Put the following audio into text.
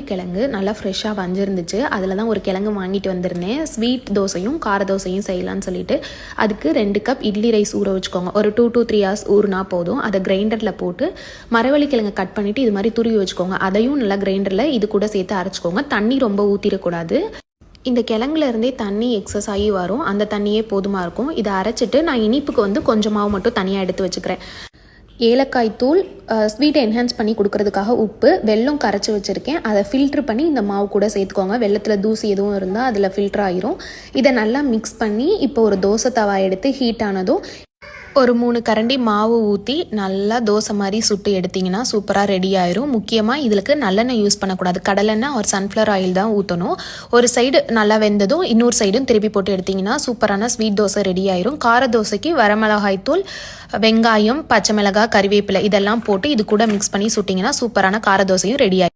கிழங்கு நல்லா ஃப்ரெஷ்ஷாக வந்திருந்துச்சு. அதில் தான் ஒரு கிழங்கு வாங்கிட்டு வந்திருந்தேன். ஸ்வீட் தோசையும் கார தோசையும் செய்யலான்னு சொல்லிட்டு அதுக்கு 2 கப் இட்லி ரைஸ் ஊற வச்சுக்கோங்க. ஒரு 2 to 3 hours ஊறுனா போதும். அதை கிரைண்டரில் போட்டு மரவள்ளி கிழங்கு கட் பண்ணிவிட்டு இது மாதிரி துருவி வச்சுக்கோங்க. அதையும் நல்லா கிரைண்டரில் இது கூட சேர்த்து அரைச்சிக்கோங்க. தண்ணி ரொம்ப ஊற்றிடக்கூடாது. இந்த கிழங்குல இருந்தே தண்ணி எக்ஸஸ் ஆகி வரும். அந்த தண்ணியே போதுமாக இருக்கும். இதை அரைச்சிட்டு நான் இனிப்புக்கு கொஞ்சமாக மட்டும் தனியாக எடுத்து வச்சுக்கிறேன். ஏலக்காய் தூள், ஸ்வீட்டை என்ஹான்ஸ் பண்ணி கொடுக்கறதுக்காக உப்பு, வெல்லம் கரைச்சி வச்சுருக்கேன். அதை ஃபில்ட்ரு பண்ணி இந்த மாவு கூட சேர்த்துக்கோங்க. வெள்ளத்தில் தூசி எதுவும் இருந்தால் அதில் ஃபில்ட்ரு ஆயிரும். இதை நல்லா மிக்ஸ் பண்ணி இப்போ ஒரு தோசை தவா எடுத்து ஹீட் ஆனதும் ஒரு 3 கரண்டி மாவு ஊற்றி நல்லா தோசை மாதிரி சுட்டு எடுத்திங்கன்னா சூப்பராக ரெடி ஆயிரும். முக்கியமாக இதுக்கு நல்லெண்ணெய் யூஸ் பண்ணக்கூடாது. கடலெண்ணெய் ஒரு சன்ஃப்ளவர் ஆயில் தான் ஊற்றணும். ஒரு சைடு நல்லா வெந்ததும் இன்னொரு சைடும் திருப்பி போட்டு எடுத்திங்கன்னா சூப்பரான ஸ்வீட் தோசை ரெடி ஆயிரும். கார தோசைக்கு வரமிளகாய் தூள், வெங்காயம், பச்சை மிளகாய், கறிவேப்பிலை இதெல்லாம் போட்டு இது கூட மிக்ஸ் பண்ணி சுட்டிங்கன்னா சூப்பரான கார தோசையும் ரெடி ஆயிரும்.